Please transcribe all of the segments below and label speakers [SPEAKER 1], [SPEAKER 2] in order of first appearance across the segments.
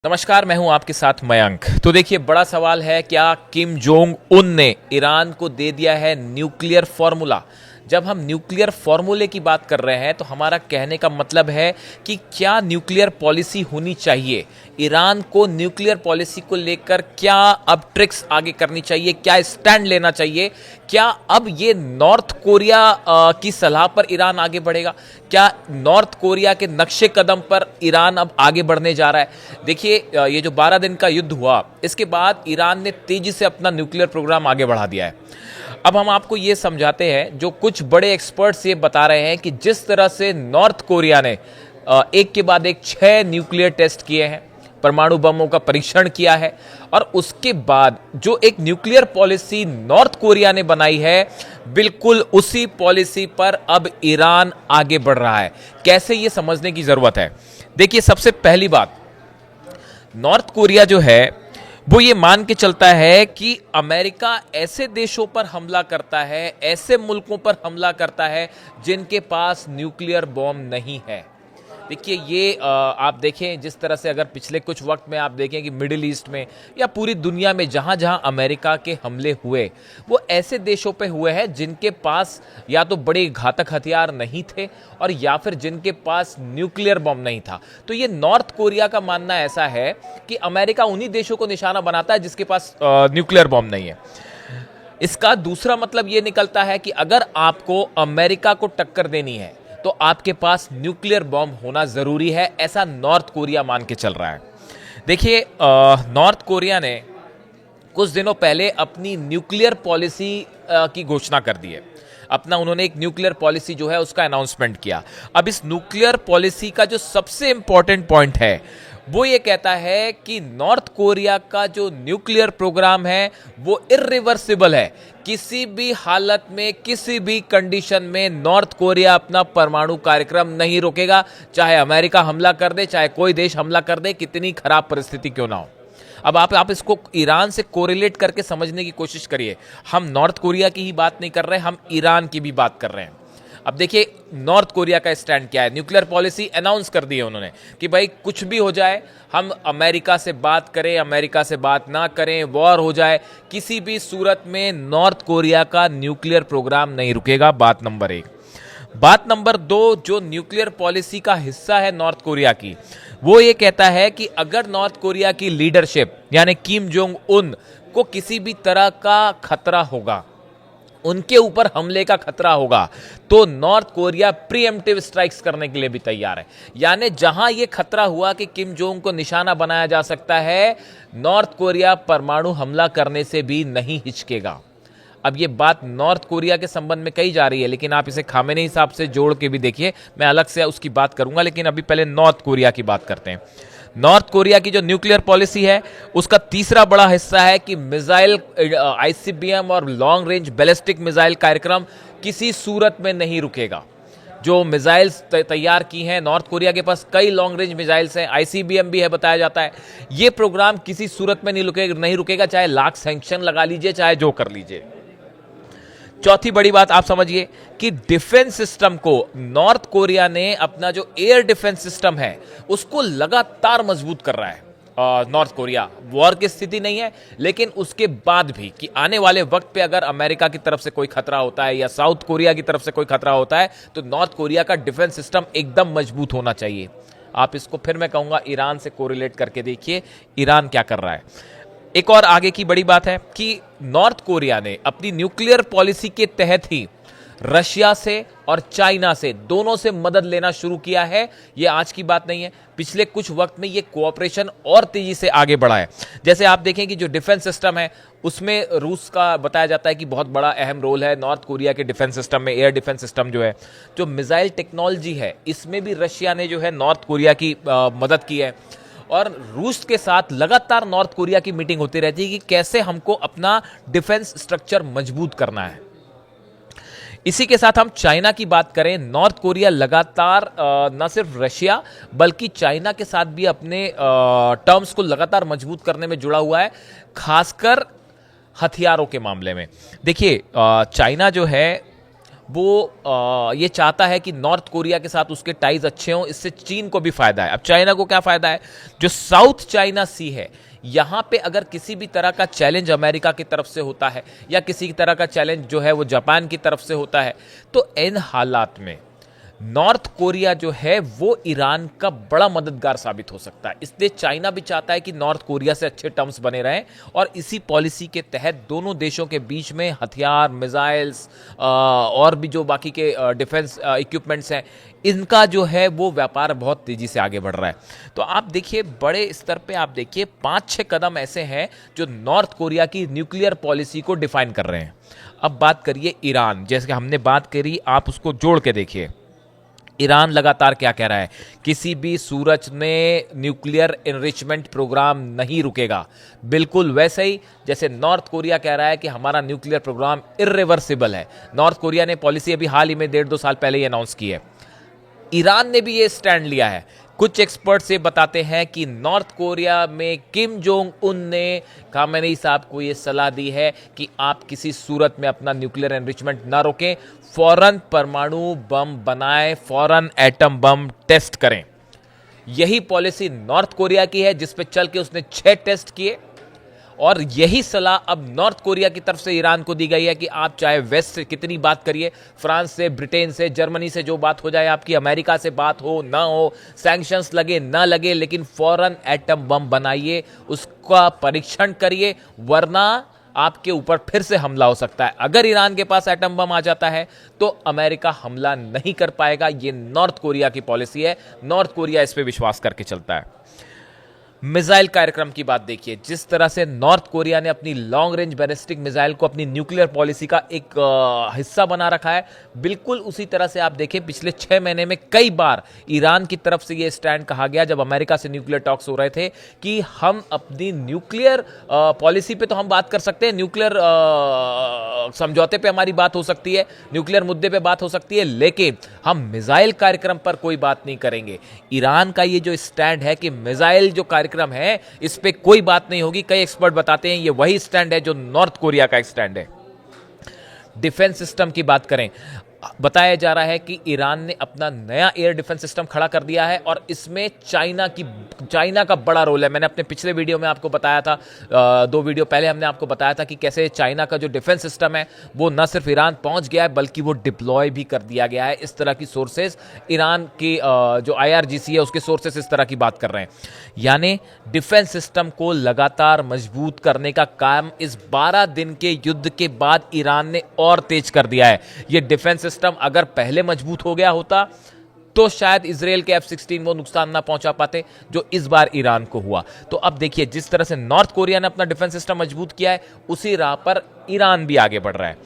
[SPEAKER 1] नमस्कार, मैं हूं आपके साथ मयंक। तो देखिए, बड़ा सवाल है, क्या किम जोंग उन ने ईरान को दे दिया है न्यूक्लियर फॉर्मूला। जब हम न्यूक्लियर फॉर्मूले की बात कर रहे हैं तो हमारा कहने का मतलब है कि क्या न्यूक्लियर पॉलिसी होनी चाहिए, ईरान को न्यूक्लियर पॉलिसी को लेकर क्या अब ट्रिक्स आगे करनी चाहिए, क्या स्टैंड लेना चाहिए, क्या अब ये नॉर्थ कोरिया की सलाह पर ईरान आगे बढ़ेगा, क्या नॉर्थ कोरिया के नक्शे कदम पर ईरान अब आगे बढ़ने जा रहा है। देखिए, ये जो 12 दिन का युद्ध हुआ, इसके बाद ईरान ने तेजी से अपना न्यूक्लियर प्रोग्राम आगे बढ़ा दिया है। अब हम आपको ये समझाते हैं, जो कुछ बड़े एक्सपर्ट्स ये बता रहे हैं कि जिस तरह से नॉर्थ कोरिया ने एक के बाद एक 6 न्यूक्लियर टेस्ट किए हैं, परमाणु बमों का परीक्षण किया है, और उसके बाद जो एक न्यूक्लियर पॉलिसी नॉर्थ कोरिया ने बनाई है, बिल्कुल उसी पॉलिसी पर अब ईरान आगे बढ़ रहा है। कैसे, ये समझने की जरूरत है। देखिए, सबसे पहली बात, नॉर्थ कोरिया जो है वो ये मान के चलता है कि अमेरिका ऐसे देशों पर हमला करता है, ऐसे मुल्कों पर हमला करता है जिनके पास न्यूक्लियर बॉम्ब नहीं है। देखिए, ये आप देखें, जिस तरह से अगर पिछले कुछ वक्त में आप देखें कि मिडिल ईस्ट में या पूरी दुनिया में जहां जहां अमेरिका के हमले हुए, वो ऐसे देशों पे हुए हैं जिनके पास या तो बड़े घातक हथियार नहीं थे और या फिर जिनके पास न्यूक्लियर बॉम्ब नहीं था। तो ये नॉर्थ कोरिया का मानना ऐसा है कि अमेरिका उन्हीं देशों को निशाना बनाता है जिसके पास न्यूक्लियर बॉम्ब नहीं है। इसका दूसरा मतलब ये निकलता है कि अगर आपको अमेरिका को टक्कर देनी है तो आपके पास न्यूक्लियर बॉम्ब होना जरूरी है, ऐसा नॉर्थ कोरिया मान के चल रहा है। देखिए, नॉर्थ कोरिया ने कुछ दिनों पहले अपनी न्यूक्लियर पॉलिसी की घोषणा कर दी है। उन्होंने एक न्यूक्लियर पॉलिसी जो है उसका अनाउंसमेंट किया। अब इस न्यूक्लियर पॉलिसी का जो सबसे इंपॉर्टेंट पॉइंट है वो ये कहता है कि नॉर्थ कोरिया का जो न्यूक्लियर प्रोग्राम है वो इर्रिवर्सिबल है। किसी भी हालत में, किसी भी कंडीशन में नॉर्थ कोरिया अपना परमाणु कार्यक्रम नहीं रोकेगा, चाहे अमेरिका हमला कर दे, चाहे कोई देश हमला कर दे, कितनी खराब परिस्थिति क्यों ना हो। अब आप इसको ईरान से कोरिलेट करके समझने की कोशिश करिए। हम नॉर्थ कोरिया की ही बात नहीं कर रहे, हम ईरान की भी बात कर रहे हैं। अब देखिए, नॉर्थ कोरिया का स्टैंड क्या है। न्यूक्लियर पॉलिसी अनाउंस कर दी है उन्होंने कि भाई कुछ भी हो जाए, हम अमेरिका से बात करें, अमेरिका से बात ना करें, वॉर हो जाए, किसी भी सूरत में नॉर्थ कोरिया का न्यूक्लियर प्रोग्राम नहीं रुकेगा। बात नंबर 1। बात नंबर 2, जो न्यूक्लियर पॉलिसी का हिस्सा है नॉर्थ कोरिया की, वो ये कहता है कि अगर नॉर्थ कोरिया की लीडरशिप यानी किम जोंग उन को किसी भी तरह का खतरा होगा, उनके ऊपर हमले का खतरा होगा, तो नॉर्थ कोरिया प्रीएम्प्टिव स्ट्राइक्स करने के लिए भी तैयार है। यानी जहां यह खतरा हुआ कि किम जोंग को निशाना बनाया जा सकता है, नॉर्थ कोरिया परमाणु हमला करने से भी नहीं हिचकेगा। अब ये बात नॉर्थ कोरिया के संबंध में कही जा रही है, लेकिन आप इसे खामेनेई साहब से जोड़ के भी देखिए, मैं अलग से उसकी बात करूंगा, लेकिन अभी पहले नॉर्थ कोरिया की बात करते हैं। नॉर्थ कोरिया की जो न्यूक्लियर पॉलिसी है उसका तीसरा बड़ा हिस्सा है कि मिसाइल, आईसीबीएम और लॉन्ग रेंज बैलिस्टिक मिसाइल कार्यक्रम किसी सूरत में नहीं रुकेगा। जो मिसाइल्स तैयार की हैं, नॉर्थ कोरिया के पास कई लॉन्ग रेंज मिसाइल्स हैं, आईसीबीएम भी है बताया जाता है। ये प्रोग्राम किसी सूरत में नहीं रुकेगा, चाहे लाख सैंक्शन लगा लीजिए, चाहे जो कर लीजिए। चौथी बड़ी बात आप समझिए कि डिफेंस सिस्टम को नॉर्थ कोरिया ने, अपना जो एयर डिफेंस सिस्टम है उसको लगातार मजबूत कर रहा है। नॉर्थ कोरिया वॉर की स्थिति नहीं है, लेकिन उसके बाद भी कि आने वाले वक्त पे अगर अमेरिका की तरफ से कोई खतरा होता है या साउथ कोरिया की तरफ से कोई खतरा होता है, तो नॉर्थ कोरिया का डिफेंस सिस्टम एकदम मजबूत होना चाहिए। आप इसको फिर मैं कहूंगा ईरान से कोरिलेट करके देखिए, ईरान क्या कर रहा है। एक और आगे की बड़ी बात है कि नॉर्थ कोरिया ने अपनी न्यूक्लियर पॉलिसी के तहत ही रशिया से और चाइना से, दोनों से मदद लेना शुरू किया है। यह आज की बात नहीं है, पिछले कुछ वक्त में यह कोऑपरेशन और तेजी से आगे बढ़ा है। जैसे आप देखें कि जो डिफेंस सिस्टम है उसमें रूस का बताया जाता है कि बहुत बड़ा अहम रोल है। नॉर्थ कोरिया के डिफेंस सिस्टम में एयर डिफेंस सिस्टम जो है, जो मिसाइल टेक्नोलॉजी है, इसमें भी रशिया ने जो है नॉर्थ कोरिया की मदद की है। और रूस के साथ लगातार नॉर्थ कोरिया की मीटिंग होती रहती है कि कैसे हमको अपना डिफेंस स्ट्रक्चर मजबूट करना है। इसी के साथ हम चाइना की बात करें, नॉर्थ कोरिया लगातार न सिर्फ रशिया बल्कि चाइना के साथ भी अपने टर्म्स को लगातार मजबूत करने में जुड़ा हुआ है, खासकर हथियारों के मामले में। देखिए, चाइना जो है वो ये चाहता है कि नॉर्थ कोरिया के साथ उसके टाइज अच्छे हों, इससे चीन को भी फायदा है। अब चाइना को क्या फायदा है? जो साउथ चाइना सी है, यहां पे अगर किसी भी तरह का चैलेंज अमेरिका की तरफ से होता है या किसी तरह का चैलेंज जो है वो जापान की तरफ से होता है, तो इन हालात में नॉर्थ कोरिया जो है वो ईरान का बड़ा मददगार साबित हो सकता है। इसलिए चाइना भी चाहता है कि नॉर्थ कोरिया से अच्छे टर्म्स बने रहें, और इसी पॉलिसी के तहत दोनों देशों के बीच में हथियार, मिसाइल्स और भी जो बाकी के डिफेंस इक्विपमेंट्स हैं, इनका जो है वो व्यापार बहुत तेजी से आगे बढ़ रहा है। तो आप देखिए, बड़े स्तर पे आप देखिए 5-6 कदम ऐसे हैं जो नॉर्थ कोरिया की न्यूक्लियर पॉलिसी को डिफाइन कर रहे हैं। अब बात करिए ईरान, जैसे कि हमने बात करी, आप उसको जोड़ के देखिए। ईरान लगातार क्या कह रहा है? किसी भी सूरज में न्यूक्लियर एनरिचमेंट प्रोग्राम नहीं रुकेगा। बिल्कुल वैसे ही जैसे नॉर्थ कोरिया कह रहा है कि हमारा न्यूक्लियर प्रोग्राम इर्रिवर्सिबल है। नॉर्थ कोरिया ने पॉलिसी अभी हाल ही में 1.5-2 साल पहले ही अनाउंस की है। ईरान ने भी ये स्टैंड लिया है। कुछ एक्सपर्ट्स ये बताते हैं कि नॉर्थ कोरिया में किम जोंग उन ने खामेनेई साहब को ये सलाह दी है कि आप किसी सूरत में अपना न्यूक्लियर एनरिचमेंट ना रोकें, फौरन परमाणु बम बनाएं, फौरन एटम बम टेस्ट करें। यही पॉलिसी नॉर्थ कोरिया की है, जिस पे चल के उसने 6 टेस्ट किए, और यही सलाह अब नॉर्थ कोरिया की तरफ से ईरान को दी गई है कि आप चाहे वेस्ट से कितनी बात करिए, फ्रांस से, ब्रिटेन से, जर्मनी से जो बात हो जाए आपकी, अमेरिका से बात हो ना हो, सैंक्शंस लगे ना लगे, लेकिन फौरन एटम बम बनाइए, उसका परीक्षण करिए, वरना आपके ऊपर फिर से हमला हो सकता है। अगर ईरान के पास एटम बम आ जाता है तो अमेरिका हमला नहीं कर पाएगा। ये नॉर्थ कोरिया की पॉलिसी है। नॉर्थ कोरिया इस पे विश्वास करके चलता है। मिसाइल कार्यक्रम की बात देखिए, जिस तरह से नॉर्थ कोरिया ने अपनी लॉन्ग रेंज बैलिस्टिक मिसाइल को अपनी न्यूक्लियर पॉलिसी का एक हिस्सा बना रखा है, बिल्कुल उसी तरह से आप देखें पिछले 6 महीने में कई बार ईरान की तरफ से यह स्टैंड कहा गया, जब अमेरिका से न्यूक्लियर टॉक्स हो रहे थे, कि हम अपनी न्यूक्लियर पॉलिसी पे तो हम बात कर सकते हैं, न्यूक्लियर समझौते पे हमारी बात हो सकती है, न्यूक्लियर मुद्दे पे बात हो सकती है, लेकिन हम मिसाइल कार्यक्रम पर कोई बात नहीं करेंगे। ईरान का ये जो स्टैंड है कि मिसाइल जो कार्यक्रम है इस पे कोई बात नहीं होगी, कई एक्सपर्ट बताते हैं ये वही स्टैंड है जो नॉर्थ कोरिया का स्टैंड है। डिफेंस सिस्टम की बात करें, बताया जा रहा है कि ईरान ने अपना नया एयर डिफेंस सिस्टम खड़ा कर दिया है, और इसमें चाइना का बड़ा रोल है। मैंने अपने पिछले वीडियो में आपको बताया था, 2 वीडियो पहले हमने आपको बताया था कि कैसे चाइना का जो डिफेंस सिस्टम है वो न सिर्फ ईरान पहुंच गया है, बल्कि वो डिप्लॉय भी कर दिया गया है। इस तरह की सोर्सेज, ईरान की जो IRGC है उसके सोर्सेज इस तरह की बात कर रहे हैं। यानी डिफेंस सिस्टम को लगातार मजबूत करने का काम इस 12 दिन के युद्ध के बाद ईरान ने और तेज कर दिया है। ये डिफेंस सिस्टम अगर पहले मजबूत हो गया होता तो शायद इजराइल के F-16 वो नुकसान ना पहुंचा पाते जो इस बार ईरान को हुआ। तो अब देखिए, जिस तरह से नॉर्थ कोरिया ने अपना डिफेंस सिस्टम मजबूत किया है, उसी राह पर ईरान भी आगे बढ़ रहा है।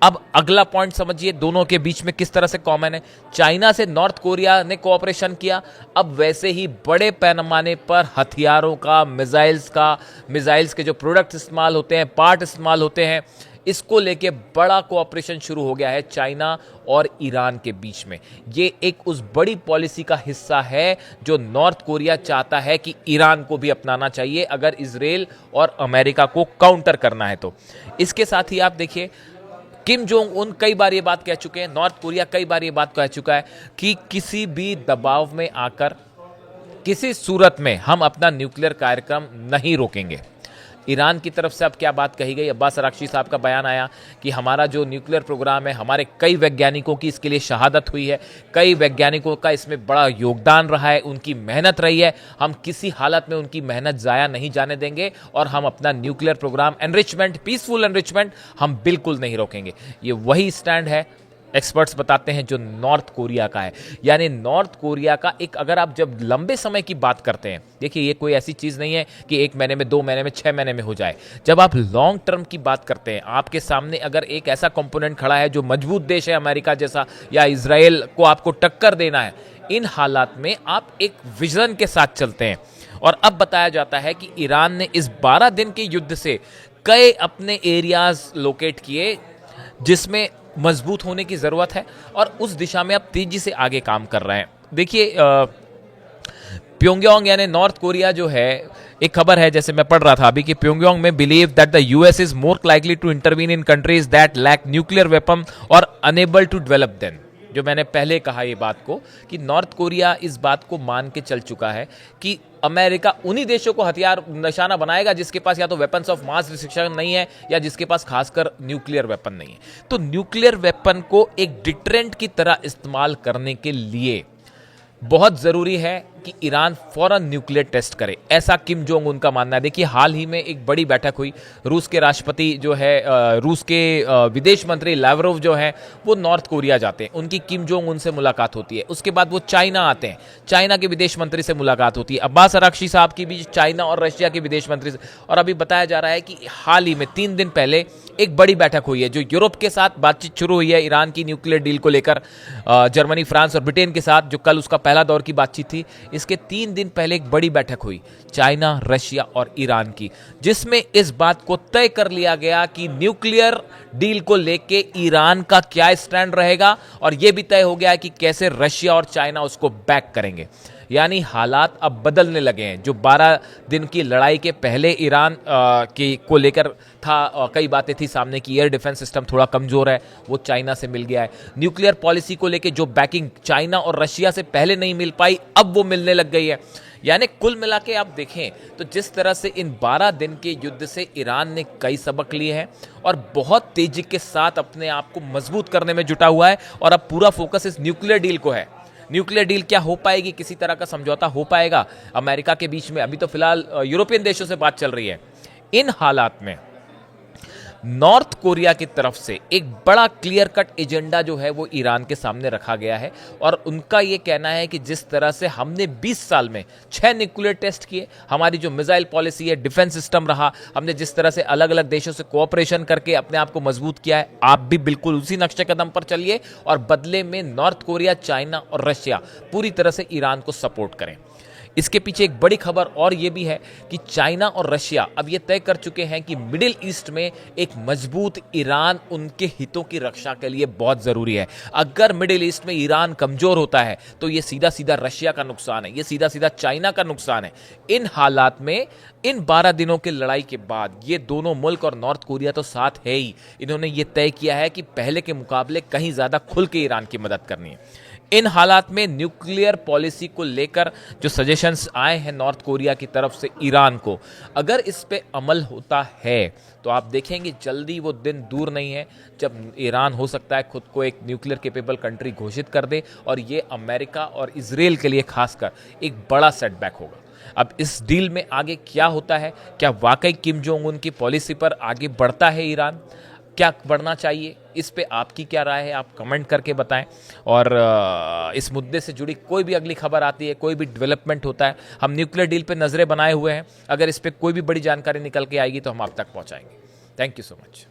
[SPEAKER 1] अब अगला पॉइंट समझिए, दोनों के बीच में किस तरह से कॉमन है। चाइना से नॉर्थ कोरिया ने कोऑपरेशन किया, अब वैसे ही बड़े पैमाने पर हथियारों का, मिसाइल्स के जो प्रोडक्ट इस्तेमाल होते हैं, पार्ट इस्तेमाल होते हैं, इसको लेके बड़ा कोऑपरेशन शुरू हो गया है चाइना और ईरान के बीच में। ये एक उस बड़ी पॉलिसी का हिस्सा है जो नॉर्थ कोरिया चाहता है कि ईरान को भी अपनाना चाहिए अगर इजराइल और अमेरिका को काउंटर करना है तो। इसके साथ ही आप देखिए, किम जोंग उन कई बार ये बात कह चुके हैं, नॉर्थ कोरिया कई बार ये बात कह चुका है कि किसी भी दबाव में आकर किसी सूरत में हम अपना न्यूक्लियर कार्यक्रम नहीं रोकेंगे। ईरान की तरफ से अब क्या बात कही गई? अब्बास अराक्ची साहब का बयान आया कि हमारा जो न्यूक्लियर प्रोग्राम है, हमारे कई वैज्ञानिकों की इसके लिए शहादत हुई है, कई वैज्ञानिकों का इसमें बड़ा योगदान रहा है, उनकी मेहनत रही है, हम किसी हालत में उनकी मेहनत ज़ाया नहीं जाने देंगे और हम अपना nuclear programme enrichment, peaceful enrichment हम बिल्कुल नहीं रोकेंगे। ये वही स्टैंड है, एक्सपर्ट्स बताते हैं, जो नॉर्थ कोरिया का है। यानी नॉर्थ कोरिया का एक, अगर आप जब लंबे समय की बात करते हैं, देखिए ये कोई ऐसी चीज़ नहीं है कि 1 महीने में, 2 महीने में, 6 महीने में हो जाए। जब आप लॉन्ग टर्म की बात करते हैं, आपके सामने अगर एक ऐसा कंपोनेंट खड़ा है जो मजबूत देश है अमेरिका जैसा, या इजराइल को आपको टक्कर देना है, इन हालात में आप एक विजन के साथ चलते हैं। और अब बताया जाता है कि ईरान ने इस 12 दिन के युद्ध से कई अपने एरियाज लोकेट किए जिसमें मजबूत होने की ज़रूरत है, और उस दिशा में अब तेजी से आगे काम कर रहे हैं। देखिए, प्योंगयांग यानी नॉर्थ कोरिया जो है, एक खबर है, जैसे मैं पढ़ रहा था अभी, कि प्योंगयांग में believe that the US is more likely to intervene in countries that lack nuclear weapon और अनेबल टू डेवलप देम। जो मैंने पहले कहा ये बात को, कि नॉर्थ कोरिया इस बात को मान के चल चुका है कि अमेरिका उन्हीं देशों को हथियार निशाना बनाएगा जिसके पास या तो वेपन्स ऑफ मास डिस्ट्रक्शन नहीं है या जिसके पास खासकर न्यूक्लियर वेपन नहीं है। तो न्यूक्लियर वेपन को एक डिटरेंट की तरह इस्तेमाल करने के लिए बहुत जरूरी है कि ईरान फौरन न्यूक्लियर टेस्ट करे, ऐसा किम जोंग उन का मानना है। देखिए, हाल ही में एक बड़ी बैठक हुई, रूस के राष्ट्रपति जो है, रूस के विदेश मंत्री लावरोव जो है, वो नॉर्थ कोरिया जाते हैं, उनकी किम जोंग उनसे मुलाकात होती है। उसके बाद वो चाइना आते हैं, चाइना के विदेश मंत्री से मुलाकात होती है। अब्बास अराक्ची साहब की भी चाइना और रशिया के विदेश मंत्री से। और अभी बताया जा रहा है कि हाल ही में 3 दिन पहले एक बड़ी बैठक हुई है, जो यूरोप के साथ बातचीत शुरू हुई है ईरान की न्यूक्लियर डील को लेकर, जर्मनी, फ्रांस और ब्रिटेन के साथ, जो कल उसका पहला दौर की बातचीत थी। इसके 3 दिन पहले एक बड़ी बैठक हुई चाइना, रशिया और ईरान की, जिसमें इस बात को तय कर लिया गया कि न्यूक्लियर डील को लेके ईरान का क्या स्टैंड रहेगा, और यह भी तय हो गया है कि कैसे रशिया और चाइना उसको बैक करेंगे। यानी हालात अब बदलने लगे हैं। जो 12 दिन की लड़ाई के पहले ईरान को लेकर था, कई बातें थी सामने की एयर डिफेंस सिस्टम थोड़ा कमजोर है, वो चाइना से मिल गया है। न्यूक्लियर पॉलिसी को लेकर जो बैकिंग चाइना और रशिया से पहले नहीं मिल पाई, अब वो मिलने लग गई है। यानी कुल मिला के आप देखें तो जिस तरह से इन 12 दिन के युद्ध से ईरान ने कई सबक लिए हैं और बहुत तेजी के साथ अपने आप को मजबूत करने में जुटा हुआ है, और अब पूरा फोकस इस न्यूक्लियर डील को है। न्यूक्लियर डील क्या हो पाएगी, किसी तरह का समझौता हो पाएगा अमेरिका के बीच में? अभी तो फिलहाल यूरोपियन देशों से बात चल रही है। इन हालात में नॉर्थ कोरिया की तरफ से एक बड़ा क्लियर कट एजेंडा जो है वो ईरान के सामने रखा गया है, और उनका ये कहना है कि जिस तरह से हमने 20 साल में 6 न्यूक्लियर टेस्ट किए, हमारी जो मिसाइल पॉलिसी है, डिफेंस सिस्टम रहा, हमने जिस तरह से अलग अलग देशों से कोऑपरेशन करके अपने आप को मजबूत किया है, आप भी बिल्कुल उसी नक्शे कदम पर चलिए, और बदले में नॉर्थ कोरिया, चाइना और रशिया पूरी तरह से ईरान को सपोर्ट करें। इसके पीछे एक बड़ी खबर और यह भी है कि चाइना और रशिया अब यह तय कर चुके हैं कि मिडिल ईस्ट में एक मजबूत ईरान उनके हितों की रक्षा के लिए बहुत जरूरी है। अगर मिडिल ईस्ट में ईरान कमजोर होता है तो यह सीधा सीधा रशिया का नुकसान है, यह सीधा सीधा चाइना का नुकसान है। इन हालात में इन 12 दिनों की लड़ाई के बाद ये दोनों मुल्क और नॉर्थ कोरिया तो साथ है ही, इन्होंने ये तय किया है कि पहले के मुकाबले कहीं ज्यादा खुल के ईरान की मदद करनी है। इन हालात में न्यूक्लियर पॉलिसी को लेकर जो सजेशंस आए हैं नॉर्थ कोरिया की तरफ से ईरान को, अगर इस पे अमल होता है तो आप देखेंगे जल्दी वो दिन दूर नहीं है जब ईरान हो सकता है खुद को एक न्यूक्लियर केपेबल कंट्री घोषित कर दे, और ये अमेरिका और इजराइल के लिए खासकर एक बड़ा सेटबैक होगा। अब इस डील में आगे क्या होता है, क्या वाकई किम जोंग उन की पॉलिसी पर आगे बढ़ता है ईरान, क्या बढ़ना चाहिए, इस पे आपकी क्या राय है, आप कमेंट करके बताएं। और इस मुद्दे से जुड़ी कोई भी अगली खबर आती है, कोई भी डेवलपमेंट होता है, हम न्यूक्लियर डील पे नजरें बनाए हुए हैं। अगर इस पे कोई भी बड़ी जानकारी निकल के आएगी तो हम आप तक पहुंचाएंगे। Thank you so much.